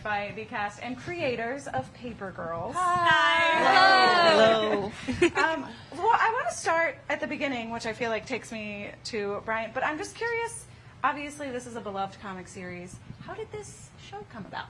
by the cast and creators of Paper Girls. Hi. Hello. Well, I want to start at the beginning, which I feel like takes me to Brian, but I'm just curious. Obviously, this is a beloved comic series. How did this show come about?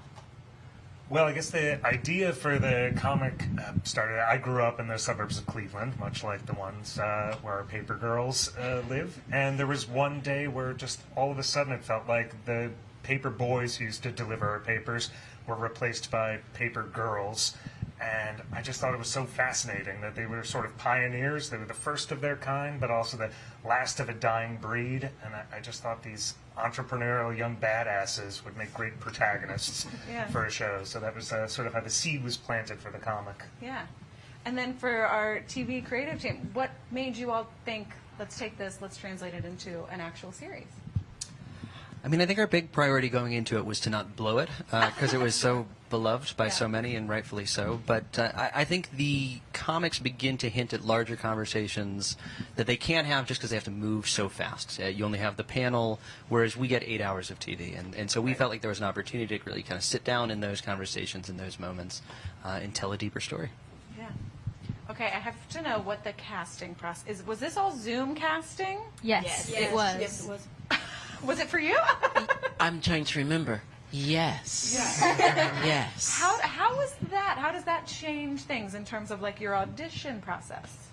Well, I guess the idea for the comic started. I grew up in the suburbs of Cleveland, much like the ones where our Paper Girls live. And there was one day where just all of a sudden it felt like the paper boys who used to deliver our papers were replaced by paper girls. And I just thought it was so fascinating that they were sort of pioneers. They were the first of their kind, but also the last of a dying breed. And I just thought these entrepreneurial young badasses would make great protagonists for a show. So that was sort of how the seed was planted for the comic. Yeah. And then for our TV creative team, what made you all think, let's take this, let's translate it into an actual series? I mean, I think our big priority going into it was to not blow it, because it was so beloved by so many, and rightfully so. But I think the comics begin to hint at larger conversations that they can't have just because they have to move so fast. You only have the panel, whereas we get 8 hours of TV. And so we felt like there was an opportunity to really kind of sit down in those conversations, in those moments, and tell a deeper story. Yeah. Okay, I have to know what the casting process is. Was this all Zoom casting? Yes, it was. Yes, it was. Was it for you? I'm trying to remember. Yes. Yes. How was that? How does that change things in terms of like your audition process?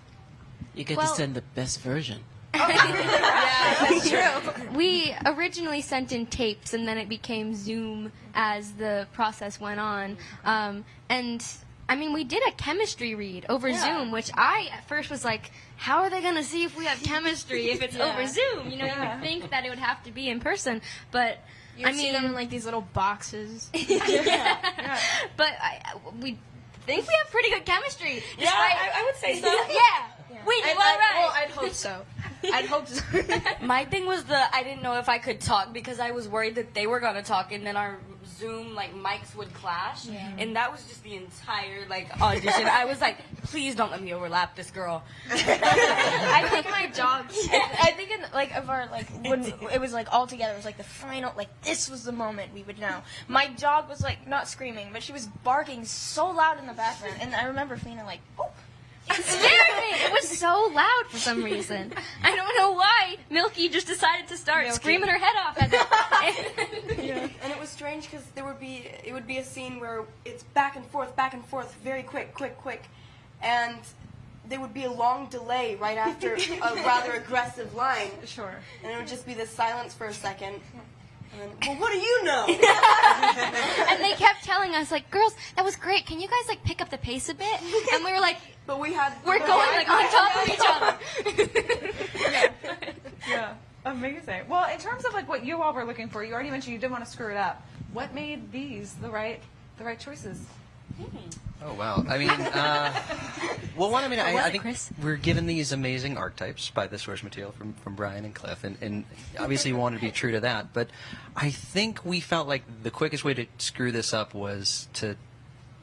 You get to send the best version. That's true. We originally sent in tapes, and then it became Zoom as the process went on. And I mean, we did a chemistry read over Zoom, which I at first was like, how are they going to see if we have chemistry if it's over Zoom? You know, you would think that it would have to be in person, but I see them in like these little boxes. But we think we have pretty good chemistry. Yeah, I would say so. Yeah. We do all right. Well, I'd hope so. I'd hope so. My thing was I didn't know if I could talk because I was worried that they were gonna talk and then our Zoom mics would clash, and that was just the entire audition. I was like, please don't let me overlap this girl. I think my job. I think of our when it was all together, it was the final this was the moment we would know. My dog was not screaming, but she was barking so loud in the background, and I remember feeling oh. It scared me. It was so loud for some reason. I don't know why. Milky just decided to start screaming her head off at that. And it was strange because it would be a scene where it's back and forth, very quick, and there would be a long delay right after a rather aggressive line. Sure. And it would just be this silence for a second. And then, well, what do you know? And they kept telling us, girls, that was great. Can you guys, pick up the pace a bit? And we were like, but we're going, on top of each other. Yeah. Amazing. Well, in terms of, what you all were looking for, you already mentioned you didn't want to screw it up. What made these the right choices? Oh, wow. I mean, I think we're given these amazing archetypes by the source material from Brian and Cliff, and obviously we wanted to be true to that, but I think we felt like the quickest way to screw this up was to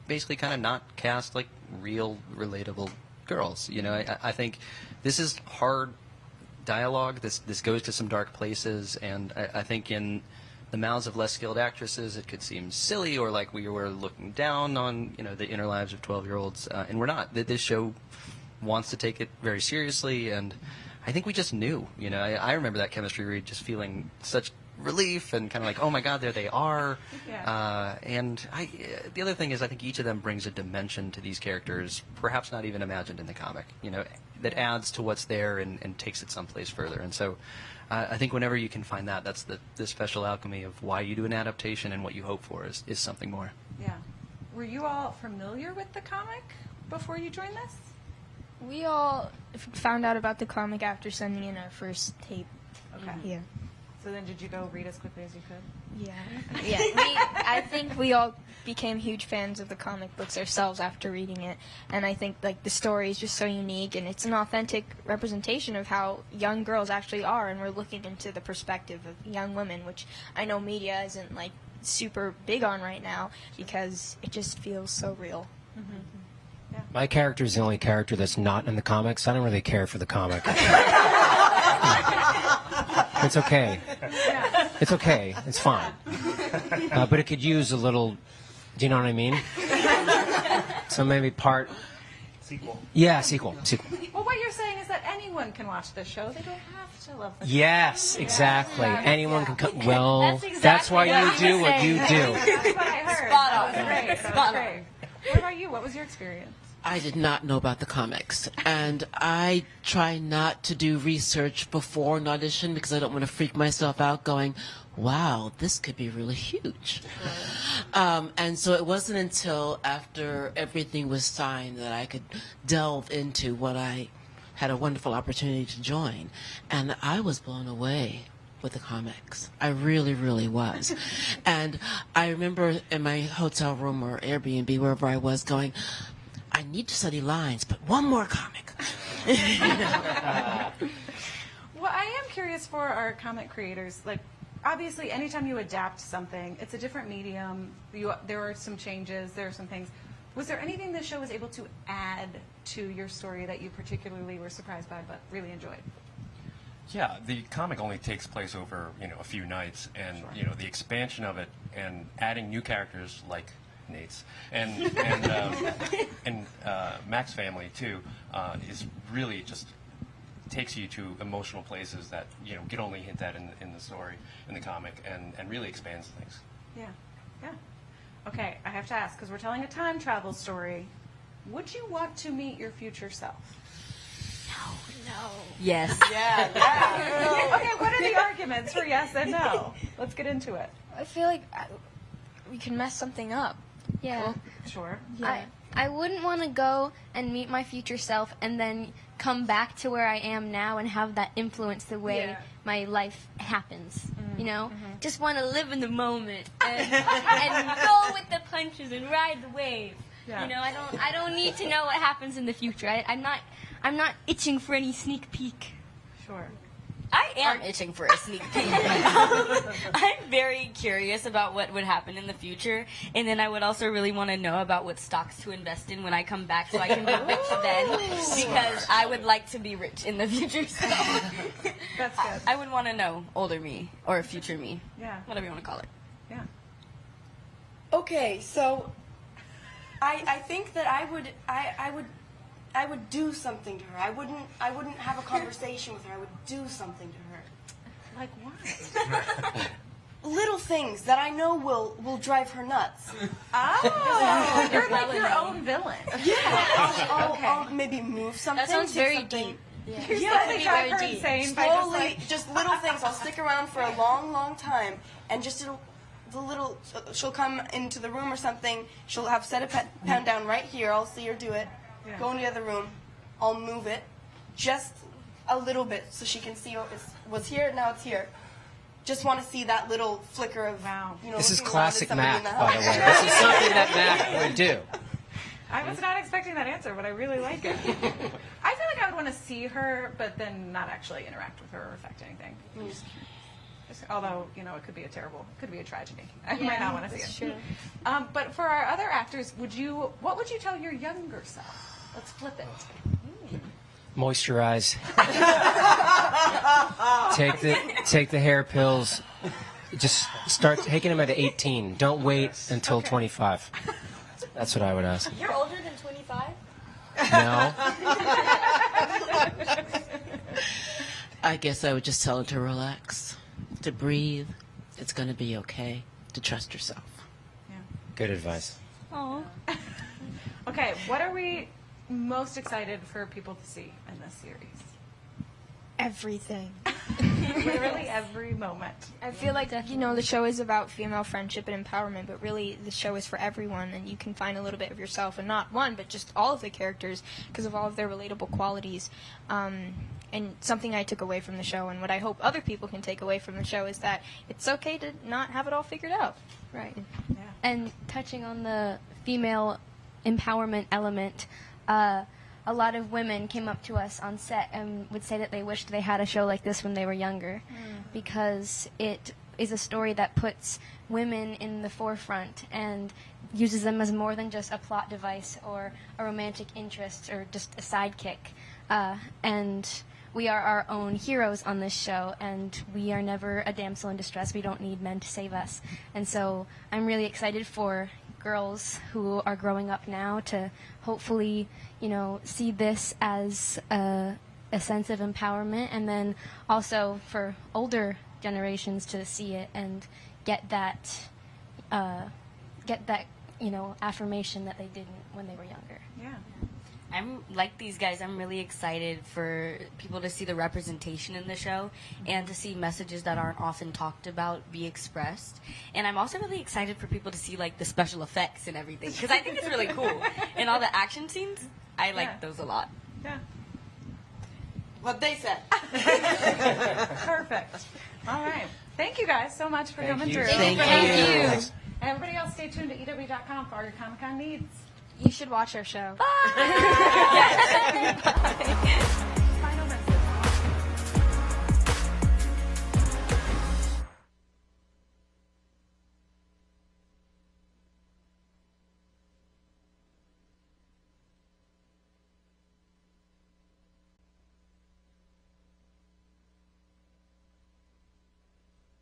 basically kind of not cast, real, relatable girls. You know, I think this is hard dialogue. This goes to some dark places, and I think in the mouths of less skilled actresses, it could seem silly or like we were looking down on, the inner lives of 12-year-olds, and we're not. This show wants to take it very seriously, and I think we just knew. I remember that chemistry read, just feeling such relief and kind of oh my God, there they are. Yeah. And the other thing is, I think each of them brings a dimension to these characters, perhaps not even imagined in the comic. That adds to what's there and takes it someplace further. And so. I think whenever you can find that, that's the special alchemy of why you do an adaptation, and what you hope for is something more. Yeah. Were you all familiar with the comic before you joined this? We all found out about the comic after sending in our first tape. Okay. Yeah. So then did you go read as quickly as you could? Yeah. I think we all became huge fans of the comic books ourselves after reading it, and I think the story is just so unique, and it's an authentic representation of how young girls actually are, and we're looking into the perspective of young women, which I know media isn't super big on right now because it just feels so real. Mm-hmm. Yeah. My character is the only character that's not in the comics. I don't really care for the comic. It's okay. Yeah. It's okay. It's fine. But it could use a little Do you know what I mean? So maybe part. Sequel. Yeah, sequel. Well, what you're saying is that anyone can watch this show. They don't have to love the Yes, exactly. Anyone can come. Well, That's exactly that's why what you I'm do what you saying. do. That's what I heard. Spot on. That was great. That Spot was on. great. What about you? What was your experience? I did not know about the comics, and I try not to do research before an audition because I don't want to freak myself out going, wow, this could be really huge. And so it wasn't until after everything was signed that I could delve into what I had a wonderful opportunity to join. And I was blown away with the comics. I really, really was. And I remember in my hotel room or Airbnb, wherever I was, going, I need to study lines, but one more comic. Well, I am curious for our comic creators. Like, obviously, anytime you adapt something, it's a different medium. There are some changes. There are some things. Was there anything the show was able to add to your story that you particularly were surprised by but really enjoyed? Yeah, the comic only takes place over, a few nights, and the expansion of it and adding new characters like Nate's and Mac's family too is really just takes you to emotional places that get only hint at in the story, in the comic, and really expands things. Yeah. Okay, I have to ask, because we're telling a time travel story. Would you want to meet your future self? Yes. Okay, what are the arguments for yes and no? Let's get into it. I feel like we can mess something up. Yeah. Sure. I wouldn't want to go and meet my future self and then come back to where I am now and have that influence the way my life happens. Just want to live in the moment and go with the punches and ride the wave. Yeah. I don't need to know what happens in the future. I'm not itching for any sneak peek. Sure. I am itching for a sneak peek. I'm very curious about what would happen in the future, and then I would also really want to know about what stocks to invest in when I come back so I can be rich then, because I would like to be rich in the future. So That's good. I would want to know older me or future me, Yeah. whatever you want to call it. Yeah. Okay, so I think that I would do something to her. I wouldn't have a conversation with her. I would do something to her. Like what? Little things that I know will drive her nuts. Oh, you're like your own villain. I'll maybe move something. That sounds do very something. deep. You're slowly drive her insane by just Slowly, like, just little things. I'll stick around for a long, long time, and just she'll come into the room or something. She'll have set a pen down right here. I'll see her do it. Yeah. Go in the other room. I'll move it just a little bit so she can see what was here. Now it's here. Just want to see that little flicker of Wow. This is looking around at classic somebody Mac, in the by the house. way. This is something that Mac would do. I was not expecting that answer, but I really like it. I feel like I would want to see her, but then not actually interact with her or affect anything. Although, it could be a tragedy. I might not want to see it. But for our other actors, what would you tell your younger self? Let's flip it. Moisturize. Take the hair pills. Just start taking them at 18. Don't wait until 25. That's what I would ask. You're older than 25? No. I guess I would just tell her to relax, to breathe. It's going to be okay, to trust yourself. Good advice. Aw. Okay, what are we most excited for people to see in this series? Everything. Literally every moment. I feel like, the show is about female friendship and empowerment, but really the show is for everyone, and you can find a little bit of yourself, and not one, but just all of the characters, because of all of their relatable qualities. And something I took away from the show, and what I hope other people can take away from the show, is that it's okay to not have it all figured out. Right. Yeah. And touching on the female empowerment element, a lot of women came up to us on set and would say that they wished they had a show like this when they were younger, because it is a story that puts women in the forefront and uses them as more than just a plot device or a romantic interest or just a sidekick. And we are our own heroes on this show, and we are never a damsel in distress. We don't need men to save us. And so I'm really excited for girls who are growing up now to hopefully, see this as a sense of empowerment, and then also for older generations to see it and get that affirmation that they didn't when they were younger. Yeah. I'm like these guys. I'm really excited for people to see the representation in the show and to see messages that aren't often talked about be expressed. And I'm also really excited for people to see like the special effects and everything because I think it's really cool. And all the action scenes, I like those a lot. Yeah. What they said. Perfect. All right. Thank you guys so much for coming through. Thank you. And everybody else, stay tuned to EW.com for all your Comic-Con needs. You should watch our show. Bye.